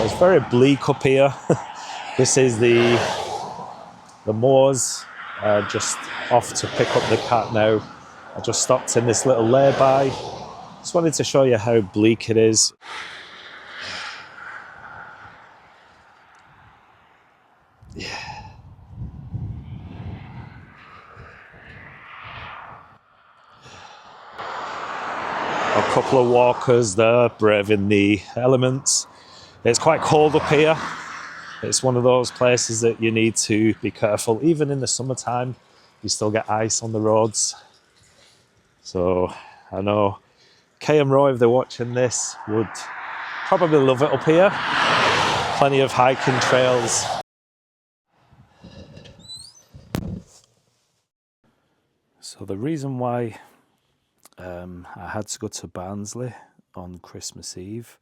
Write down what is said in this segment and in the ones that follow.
It's very bleak up here. This is the moors. Just off to pick up the cat now. I just stopped in this little lay-by. Just wanted to show you how bleak it is. Yeah. A couple of walkers there, braving the elements. It's quite cold up here. It's one of those places that you need to be careful. Even in the summertime, you still get ice on the roads. So I know KM Roy, if they're watching this, would probably love it up here. Plenty of hiking trails. So the reason why I had to go to Barnsley on Christmas Eve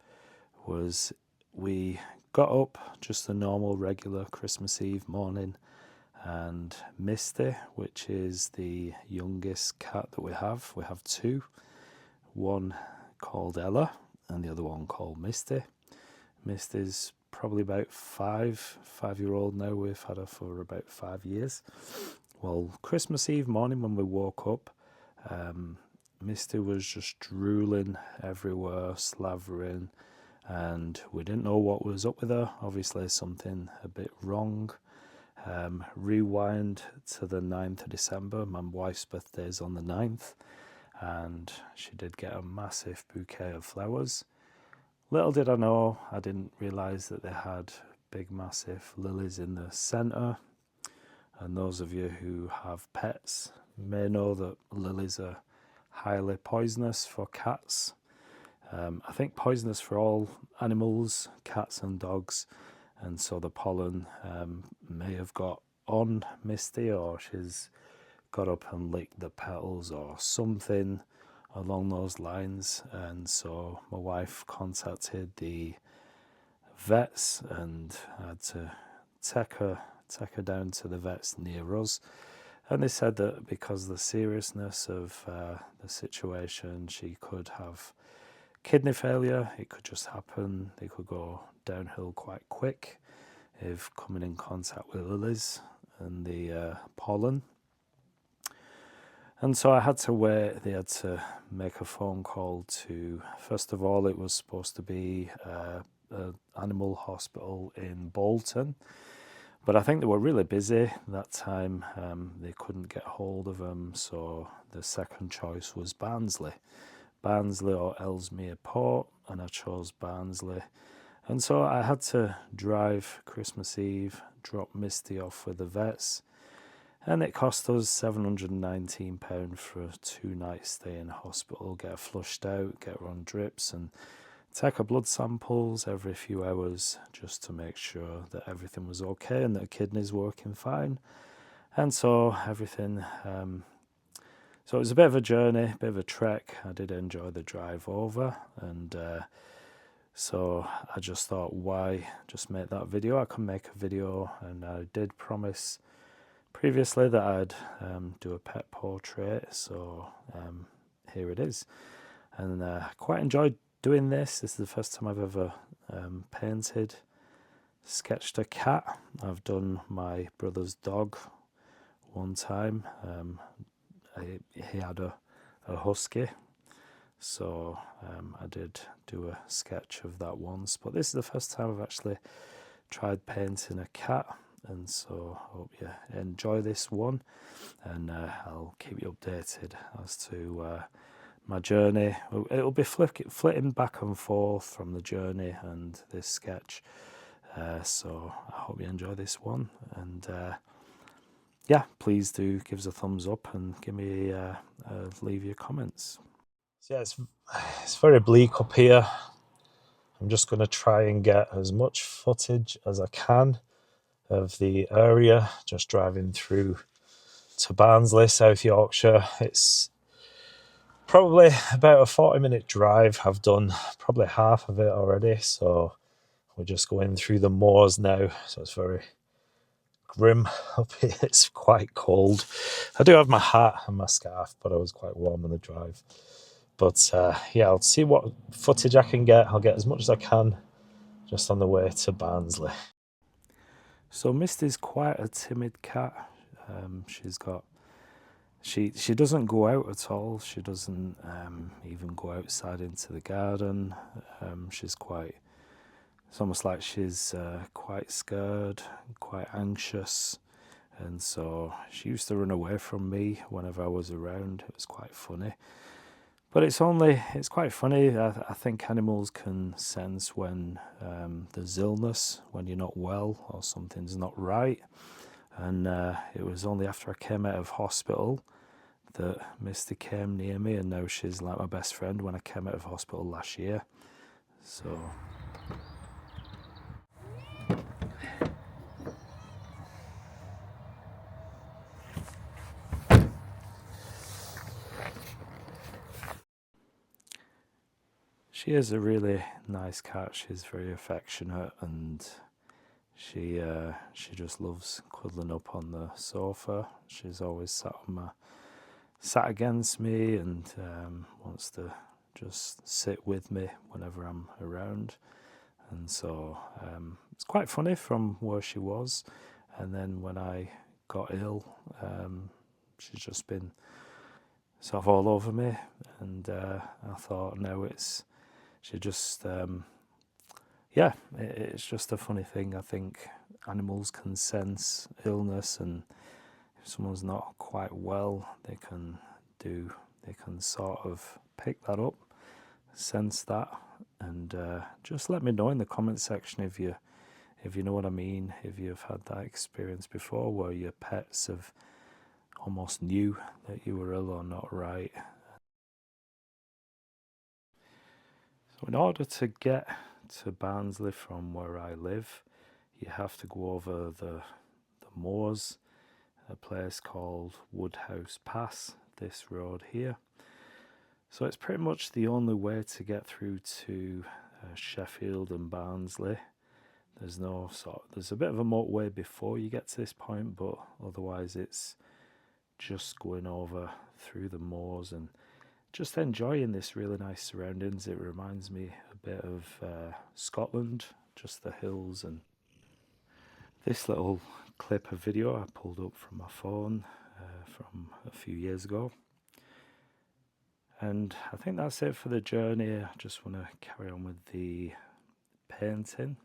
was we got up just a normal regular Christmas Eve morning, and Misty, which is the youngest cat that we have two, one called Ella and the other one called Misty. Misty's probably about 5-year-old now. We've had her for about 5 years. Well, Christmas Eve morning when we woke up, Misty was just drooling everywhere, slavering, and we didn't know what was up with her. Obviously something a bit wrong. Rewind to the 9th of December. My wife's birthday is on the 9th, and she did get a massive bouquet of flowers. Little did I know, I didn't realise that they had big massive lilies in the centre. And those of you who have pets may know that lilies are highly poisonous for cats. I think poisonous for all animals, cats and dogs. And so the pollen may have got on Misty, or she's got up and licked the petals or something along those lines. And so my wife contacted the vets, and I had to take her down to the vets near us. And they said that because of the seriousness of the situation, she could have kidney failure. It could just happen. They could go downhill quite quick if coming in contact with lilies and the pollen. And so I had to wait. They had to make a phone call to, first of all, it was supposed to be an animal hospital in Bolton. But I think they were really busy that time. They couldn't get hold of them. So the second choice was Barnsley or Ellesmere Port, and I chose Barnsley. And so I had to drive Christmas Eve, drop Misty off with the vets, and it cost us £719 for a 2-night stay in hospital, get her flushed out, get her on drips, and take her blood samples every few hours just to make sure that everything was okay and that her kidneys were working fine. And so everything... So it was a bit of a journey, a bit of a trek. I did enjoy the drive over, and so I just thought, why just make that video? I can make a video, and I did promise previously that I'd do a pet portrait, so here it is. And I quite enjoyed doing this. This is the first time I've ever sketched a cat. I've done my brother's dog one time. He had a husky, so I did do a sketch of that once, but this is the first time I've actually tried painting a cat, and so I hope you enjoy this one, and I'll keep you updated as to my journey. It'll be flitting back and forth from the journey and this sketch, so I hope you enjoy this one, and yeah, please do give us a thumbs up and give me leave your comments. So yeah, it's very bleak up here. I'm just going to try and get as much footage as I can of the area, just driving through to Barnsley, South Yorkshire. It's probably about a 40-minute drive. I've done probably half of it already, so we're just going through the moors now, so it's very grim up here. It's quite cold. I do have my hat and my scarf, but I was quite warm on the drive. But yeah, I'll see what footage I can get. I'll get as much as I can just on the way to Barnsley. So Misty's quite a timid cat. She doesn't go out at all. She doesn't even go outside into the garden. It's almost like she's quite scared, quite anxious. And so she used to run away from me whenever I was around. It was quite funny. But it's quite funny. I think animals can sense when there's illness, when you're not well or something's not right. And it was only after I came out of hospital that Misty came near me, and now she's like my best friend when I came out of hospital last year. So she is a really nice cat. She's very affectionate, and she just loves cuddling up on the sofa. She's always sat against me and wants to just sit with me whenever I'm around. And so it's quite funny from where she was, and then when I got ill, she's just been sort of all over me, and I thought now it's just a funny thing. I think animals can sense illness, and if someone's not quite well, they can sort of pick that up, sense that, and just let me know in the comment section if you know what I mean, if you've had that experience before where your pets have almost knew that you were ill or not right. So in order to get to Barnsley from where I live, you have to go over the moors, a place called Woodhouse Pass, this road here. So it's pretty much the only way to get through to Sheffield and Barnsley. There's a bit of a motorway before you get to this point, but otherwise it's just going over through the moors and just enjoying this really nice surroundings. It reminds me a bit of Scotland, just the hills. And this little clip of video I pulled up from my phone from a few years ago. And I think that's it for the journey. I just want to carry on with the painting.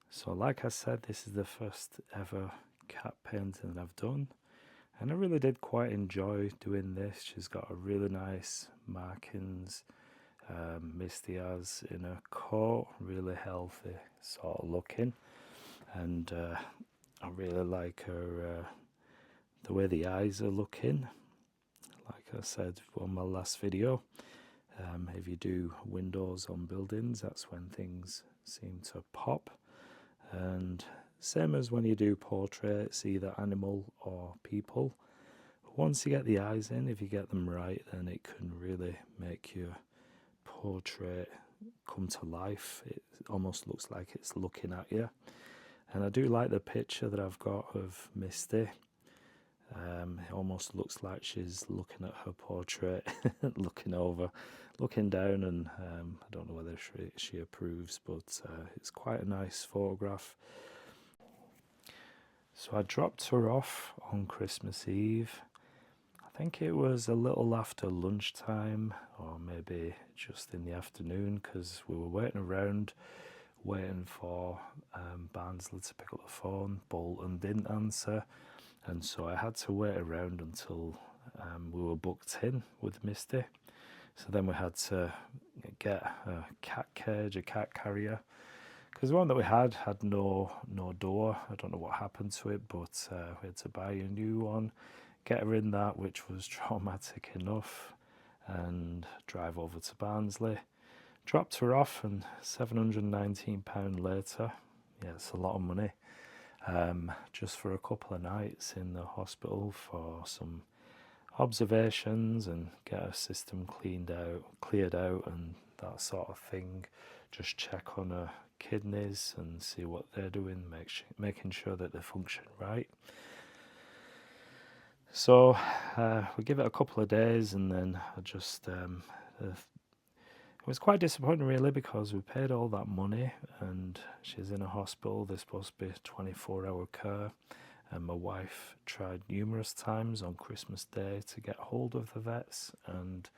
So like I said, this is the first ever cat painting that I've done, and I really did quite enjoy doing this. She's got a really nice markings. Misty has in her coat, really healthy sort of looking, and I really like her the way the eyes are looking. Like I said on my last video, if you do windows on buildings, that's when things seem to pop. And same as when you do portraits, either animal or people, once you get the eyes in, if you get them right, then it can really make your portrait come to life. It almost looks like it's looking at you. And I do like the picture that I've got of Misty. It almost looks like she's looking at her portrait, looking over, looking down, and I don't know whether she approves, but it's quite a nice photograph. So I dropped her off on Christmas Eve. I think it was a little after lunchtime, or maybe just in the afternoon, because we were waiting around, waiting for Barnsley to pick up the phone. Bolton didn't answer. And so I had to wait around until we were booked in with Misty. So then we had to get a cat cage, a cat carrier, because the one that we had no door. I don't know what happened to it, but we had to buy a new one, get her in that, which was traumatic enough, and drive over to Barnsley. Dropped her off, and £719 later, yeah, it's a lot of money. Just for a couple of nights in the hospital for some observations and get her system cleared out and that sort of thing. Just check on her kidneys and see what they're doing, making sure that they function right. So we give it a couple of days, and then I just it It was quite disappointing really, because we paid all that money and she's in a hospital. There's supposed to be 24-hour care, and my wife tried numerous times on Christmas Day to get hold of the vets, and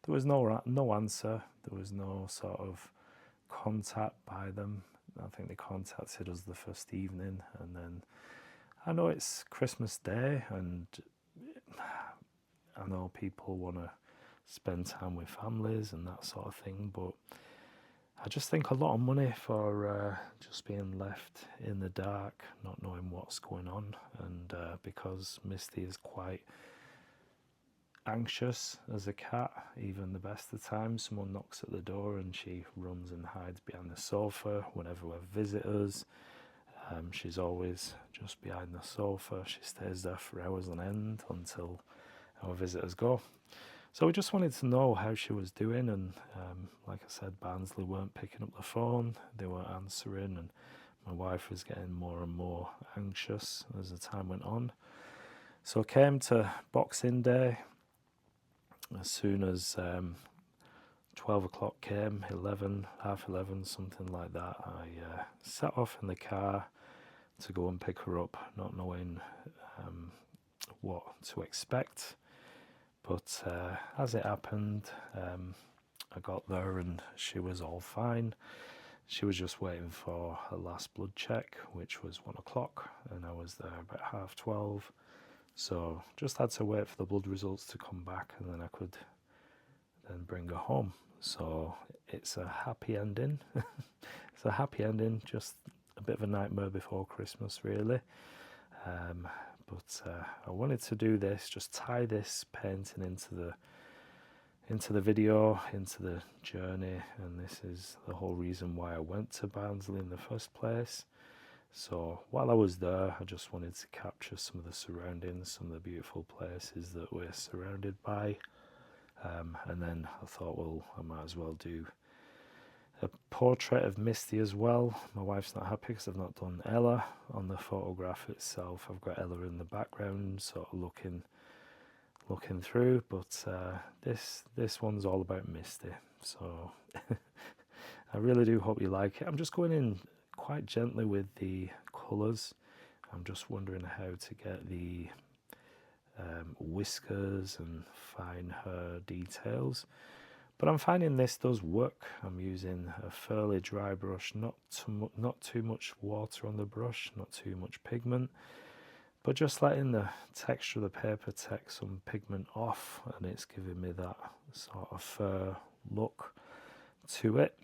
there was no answer. There was no sort of contact by them. I think they contacted us the first evening, and then I know it's Christmas Day and I know people want to spend time with families and that sort of thing, but I just think a lot of money for just being left in the dark, not knowing what's going on. And because Misty is quite anxious as a cat, even the best of times, someone knocks at the door and she runs and hides behind the sofa whenever we have visitors. She's always just behind the sofa. She stays there for hours on end until our visitors go. So we just wanted to know how she was doing, and like I said, Barnsley weren't picking up the phone, they weren't answering, and my wife was getting more and more anxious as the time went on. So I came to Boxing Day. As soon as 12 o'clock came, 11, half 11, something like that, I set off in the car to go and pick her up, not knowing what to expect. But as it happened, I got there and she was all fine. She was just waiting for her last blood check, which was 1 o'clock, and I was there about half 12. So just had to wait for the blood results to come back, and then I could then bring her home. So it's a happy ending. It's a happy ending, just a bit of a nightmare before Christmas, really. But I wanted to do this, just tie this painting into the video, into the journey, and this is the whole reason why I went to Barnsley in the first place. So while I was there, I just wanted to capture some of the surroundings, some of the beautiful places that we're surrounded by, and then I thought, well, I might as well do a portrait of Misty as well. My wife's not happy because I've not done Ella on the photograph itself. I've got Ella in the background, sort of looking through, but this one's all about Misty. So I really do hope you like it. I'm just going in quite gently with the colours. I'm just wondering how to get the whiskers and fine hair details. But I'm finding this does work. I'm using a fairly dry brush, not too much water on the brush, not too much pigment, but just letting the texture of the paper take some pigment off, and it's giving me that sort of fur look to it.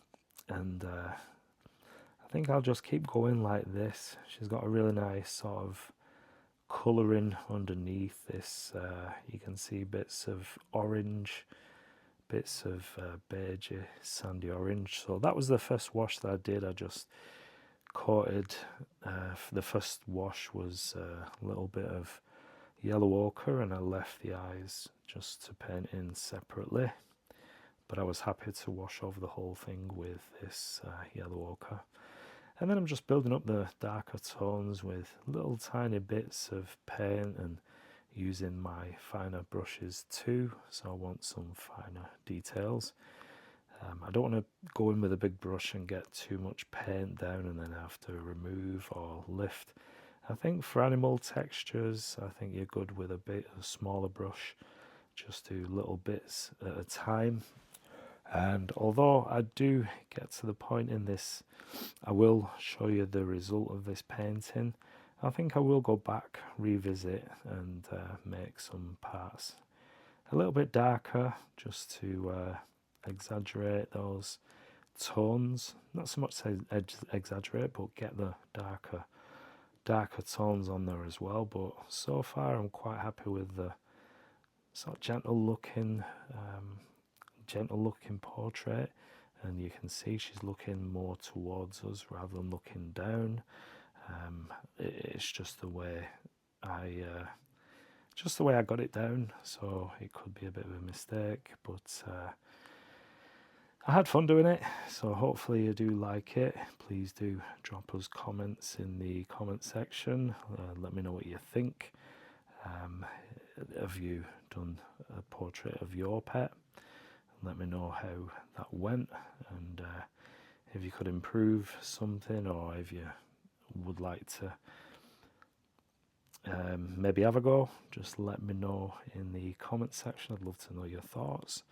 And I think I'll just keep going like this. She's got a really nice sort of colouring underneath this. You can see bits of orange, bits of beige, sandy orange. So that was the first wash that I did. I just coated, the first wash was a little bit of yellow ochre, and I left the eyes just to paint in separately. But I was happy to wash over the whole thing with this yellow ochre. And then I'm just building up the darker tones with little tiny bits of paint and using my finer brushes too, so I want some finer details. I don't want to go in with a big brush and get too much paint down and then have to remove or lift. I think for animal textures, I think you're good with a smaller brush. Just do little bits at a time. And although I do get to the point in this, I will show you the result of this painting. I think I will go back, revisit, and make some parts a little bit darker, just to exaggerate those tones. Not so much to exaggerate, but get the darker tones on there as well. But so far I'm quite happy with the sort of gentle looking portrait, and you can see she's looking more towards us rather than looking down. It's just the way I got it down, so it could be a bit of a mistake, but I had fun doing it, so hopefully you do like it. Please do drop us comments in the comment section. Let me know what you think. Have you done a portrait of your pet? let me know how that went, and if you could improve something, or if you would like to maybe have a go, just let me know in the comment section. I'd love to know your thoughts.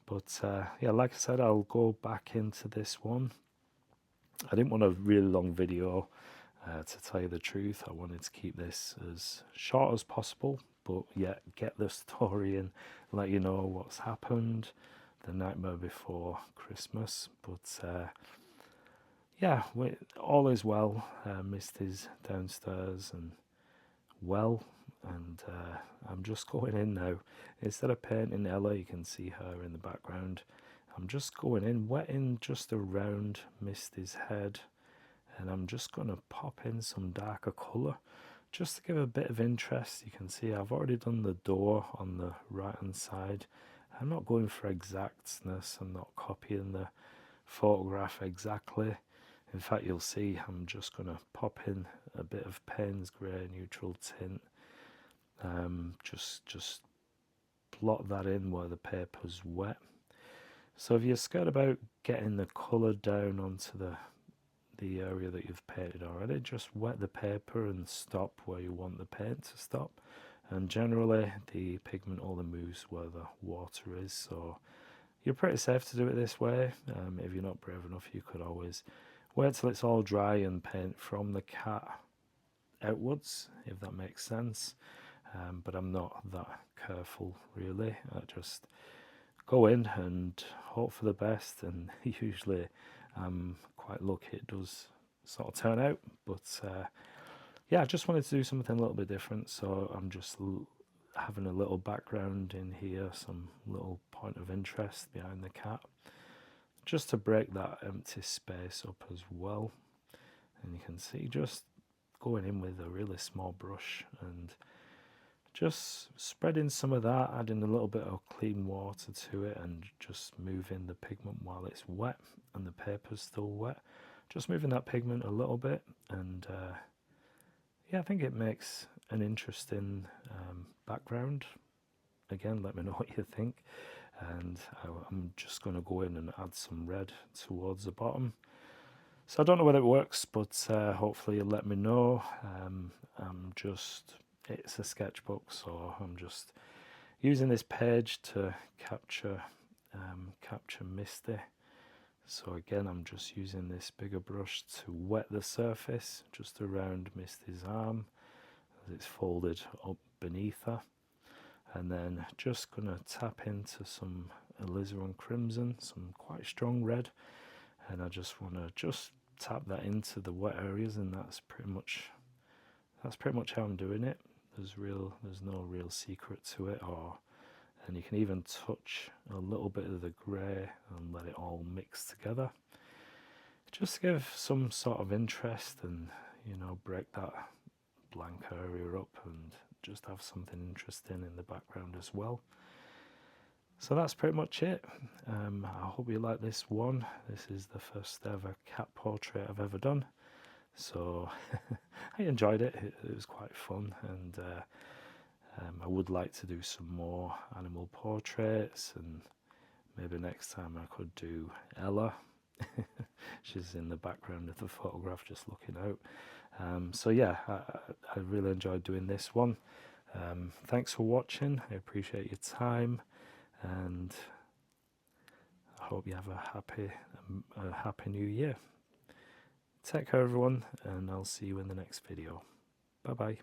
But yeah, like I said, I'll go back into this one. I didn't want a really long video, to tell you the truth. I wanted to keep this as short as possible, but yet get the story in, let you know what's happened the nightmare before Christmas. But yeah, all is well. Misty's downstairs and well, and I'm just going in now. Instead of painting Ella, you can see her in the background. I'm just going in, wetting just around Misty's head, and I'm just going to pop in some darker colour just to give a bit of interest. You can see I've already done the door on the right hand side. I'm not going for exactness, I'm not copying the photograph exactly. In fact, you'll see I'm just going to pop in a bit of Payne's grey neutral tint, just blot that in where the paper's wet. So if you're scared about getting the colour down onto the area that you've painted already, just wet the paper and stop where you want the paint to stop. And generally the pigment only moves where the water is, so you're pretty safe to do it this way. If you're not brave enough, you could always wait till it's all dry and paint from the cat outwards, if that makes sense. But I'm not that careful really. I just go in and hope for the best, and usually I'm quite lucky it does sort of turn out. But yeah, I just wanted to do something a little bit different, so I'm just having a little background in here, some little point of interest behind the cat, just to break that empty space up as well. And you can see just going in with a really small brush and just spreading some of that, adding a little bit of clean water to it, and just moving the pigment while it's wet and the paper's still wet. Just moving that pigment a little bit, and yeah, I think it makes an interesting background. Again, let me know what you think. And I'm just going to go in and add some red towards the bottom. So I don't know whether it works, but hopefully you'll let me know. It's a sketchbook, so I'm just using this page to capture Misty. So again, I'm just using this bigger brush to wet the surface just around Misty's arm as it's folded up beneath her. And then just going to tap into some alizarin crimson, some quite strong red. And I just want to just tap that into the wet areas, and that's pretty much how I'm doing it. There's no real secret to it, and you can even touch a little bit of the grey and let it all mix together, just to give some sort of interest, and break that blank area up and just have something interesting in the background as well. So that's pretty much it. I hope you like this one. This is the first ever cat portrait I've ever done, so I enjoyed it. It was quite fun, and I would like to do some more animal portraits, and maybe next time I could do Ella. She's in the background of the photograph just looking out. So yeah, I really enjoyed doing this one. Thanks for watching. I appreciate your time, and I hope you have a happy new year. Take care everyone, and I'll see you in the next video. Bye bye.